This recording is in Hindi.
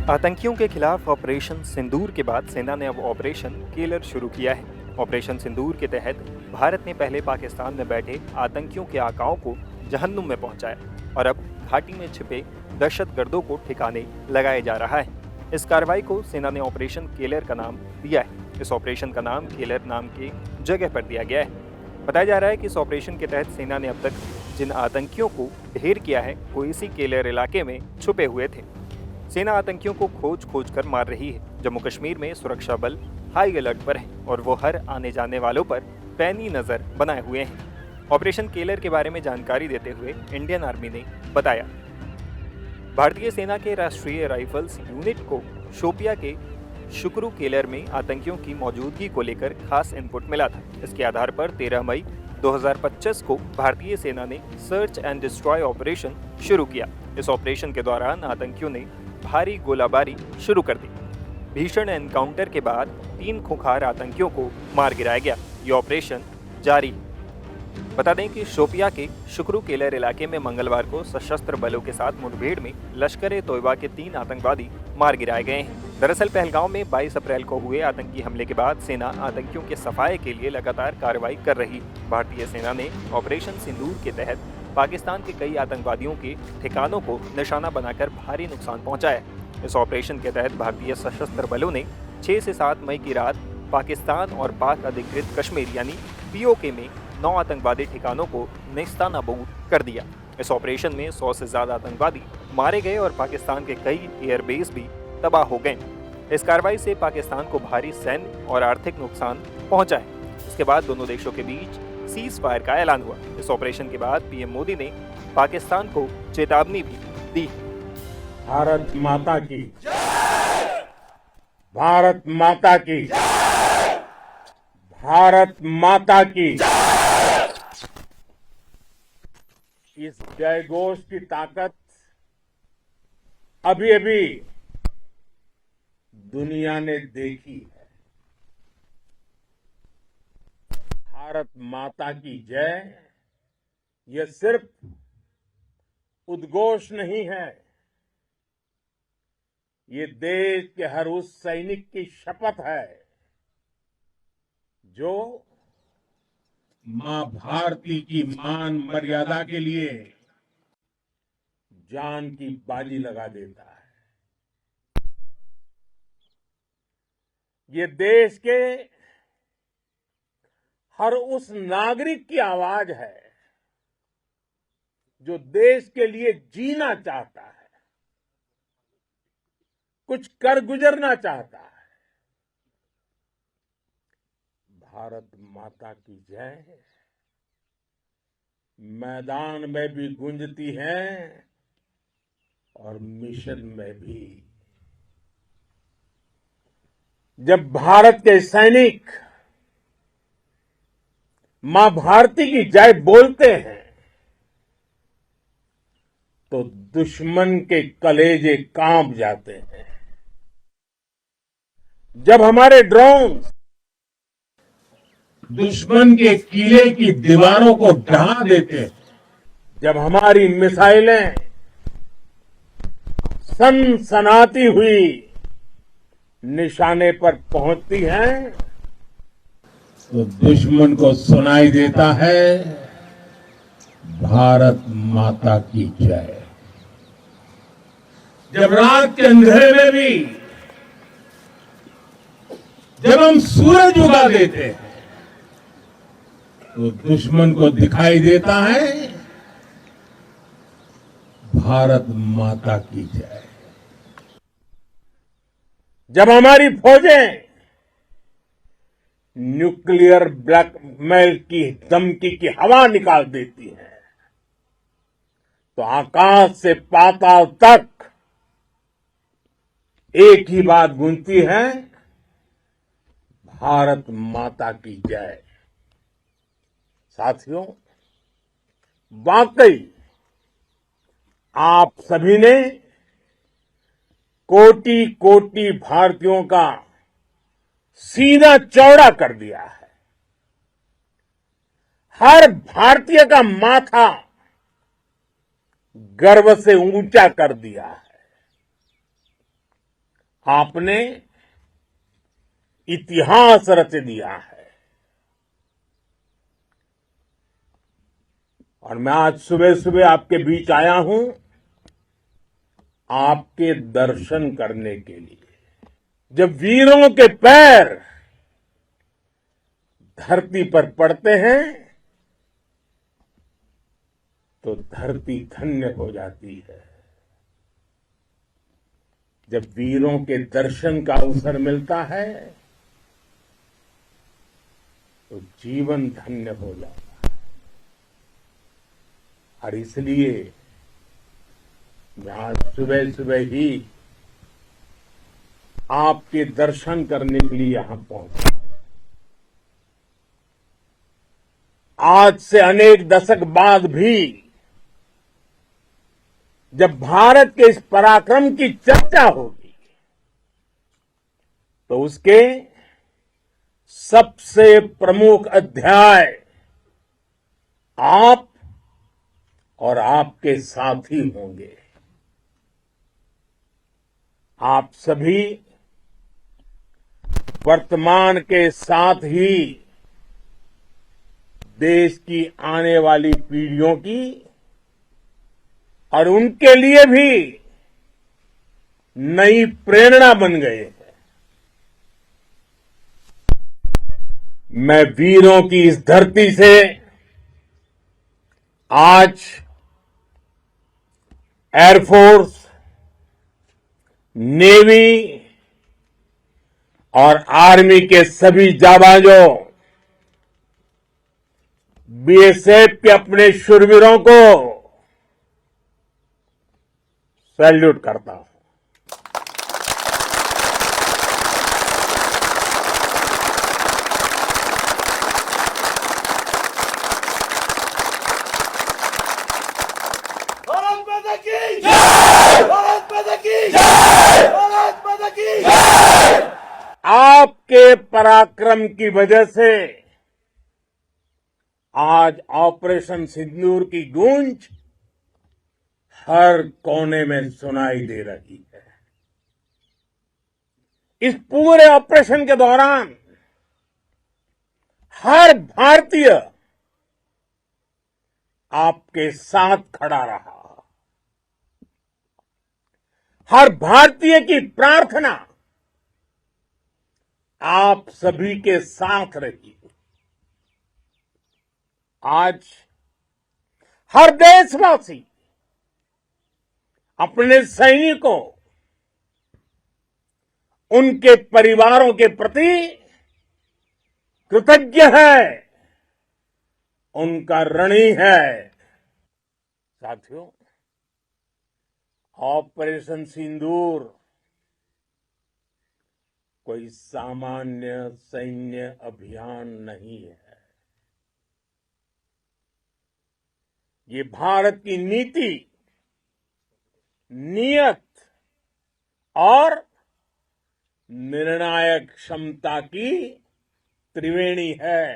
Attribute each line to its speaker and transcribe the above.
Speaker 1: आतंकियों के खिलाफ ऑपरेशन सिंदूर के बाद सेना ने अब ऑपरेशन केलर शुरू किया है। ऑपरेशन सिंदूर के तहत भारत ने पहले पाकिस्तान में बैठे आतंकियों के आकाओं को जहन्नुम में पहुंचाया और अब घाटी में छिपे दहशतगर्दों को ठिकाने लगाया जा रहा है। इस कार्रवाई को सेना ने ऑपरेशन केलर का नाम दिया है। इस ऑपरेशन का नाम केलर नाम की जगह पर दिया गया है। बताया जा रहा है कि इस ऑपरेशन के तहत सेना ने अब तक जिन आतंकियों को ढेर किया है वो इसी केलर इलाके में छुपे हुए थे। सेना आतंकियों को खोज कर मार रही है। जम्मू कश्मीर में सुरक्षा बल हाई अलर्ट पर है और वो हर आने जाने वालों पर पैनी नजर बनाए हुए हैं। ऑपरेशन केलर के बारे में जानकारी देते हुए इंडियन आर्मी ने बताया, भारतीय सेना के राष्ट्रीय राइफल्स यूनिट को शोपिया के शुक्रू केलर में आतंकियों की मौजूदगी को लेकर खास इनपुट मिला था। इसके आधार पर 13 मई 2025 को भारतीय सेना ने सर्च एंड डिस्ट्रॉय ऑपरेशन शुरू किया। इस ऑपरेशन के दौरान आतंकियों ने भारी गोलाबारी शुरू कर दी। भीषण एनकाउंटर के बाद 3 खूंखार आतंकियों को मार गिराया गया। ये ऑपरेशन जारी है। बता दें कि शोपिया के शुक्रू केलर इलाके में मंगलवार को सशस्त्र बलों के साथ मुठभेड़ में लश्कर-ए-तोयबा के 3 आतंकवादी मार गिराए गए हैं। दरअसल पहलगांव में 22 अप्रैल को हुए आतंकी हमले के बाद सेना आतंकियों के सफाये के लिए लगातार कार्रवाई कर रही। भारतीय सेना ने ऑपरेशन सिंदूर के तहत पाकिस्तान के कई आतंकवादियों के ठिकानों को निशाना बनाकर भारी नुकसान पहुंचाया। इस ऑपरेशन के तहत भारतीय सशस्त्र बलों ने 6 से 7 मई की रात पाकिस्तान और पाक अधिकृत कश्मीर यानी पीओके में 9 आतंकवादी ठिकानों को नेस्तनाबूद कर दिया। इस ऑपरेशन में 100 से ज्यादा आतंकवादी मारे गए और पाकिस्तान के कई एयरबेस भी तबाह हो गए। इस कार्रवाई से पाकिस्तान को भारी सैन्य और आर्थिक नुकसान पहुंचा है। इसके बाद दोनों देशों के बीच सीज फायर का ऐलान हुआ। इस ऑपरेशन के बाद पीएम मोदी ने पाकिस्तान को चेतावनी भी दी।
Speaker 2: भारत माता की, भारत माता की, भारत माता की। इस जय घोष की ताकत अभी अभी दुनिया ने देखी है। भारत माता की जय यह सिर्फ उद्घोष नहीं है, ये देश के हर उस सैनिक की शपथ है जो मां भारती की मान मर्यादा के लिए जान की बाजी लगा देता है। ये देश के हर उस नागरिक की आवाज है जो देश के लिए जीना चाहता है, कुछ कर गुजरना चाहता है। भारत माता की जय मैदान में भी गूंजती है और मिशन में भी। जब भारत के सैनिक मां भारती की जय बोलते हैं तो दुश्मन के कलेजे कांप जाते हैं। जब हमारे ड्रोन दुश्मन के किले की दीवारों को ढहा देते हैं, जब हमारी मिसाइलें सनसनाती हुई निशाने पर पहुंचती हैं, तो दुश्मन को सुनाई देता है भारत माता की जय। जब रात के अंधेरे में भी जब हम सूरज उगा देते हैं तो दुश्मन को दिखाई देता है भारत माता की जय। जब हमारी फौजें न्यूक्लियर ब्लैकमेल की धमकी की हवा निकाल देती हैं तो आकाश से पाताल तक एक ही बात गूंजती है, भारत माता की जय। साथियों, वाकई आप सभी ने कोटि कोटि भारतीयों का सीना चौड़ा कर दिया है। हर भारतीय का माथा गर्व से ऊंचा कर दिया है। आपने इतिहास रच दिया है। और मैं आज सुबह सुबह आपके बीच आया हूं आपके दर्शन करने के लिए। जब वीरों के पैर धरती पर पड़ते हैं तो धरती धन्य हो जाती है। जब वीरों के दर्शन का अवसर मिलता है तो जीवन धन्य हो जाता है। और इसलिए मैं आज सुबह सुबह ही आपके दर्शन करने के लिए यहां पहुंचा। आज से अनेक दशक बाद भी जब भारत के इस पराक्रम की चर्चा होगी तो उसके सबसे प्रमुख अध्याय आप और आपके साथी होंगे। आप सभी वर्तमान के साथ ही देश की आने वाली पीढ़ियों की और उनके लिए भी नई प्रेरणा बन गए हैं। मैं वीरों की इस धरती से आज एयरफोर्स, नेवी और आर्मी के सभी जाबाजों, बीएसएफ के अपने शूरवीरों को सैल्यूट करता हूं।
Speaker 3: भारत माता की जय! भारत माता की जय! भारत माता की जय!
Speaker 2: आपके पराक्रम की वजह से आज ऑपरेशन सिंदूर की गूंज हर कोने में सुनाई दे रही है। इस पूरे ऑपरेशन के दौरान हर भारतीय आपके साथ खड़ा रहा। हर भारतीय की प्रार्थना आप सभी के साथ रही। आज हर देशवासी अपने सैनिकों, उनके परिवारों के प्रति कृतज्ञ है, उनका ऋणी है। साथियों, ऑपरेशन सिंदूर कोई सामान्य सैन्य अभियान नहीं है। ये भारत की नीति, नियत और निर्णायक क्षमता की त्रिवेणी है।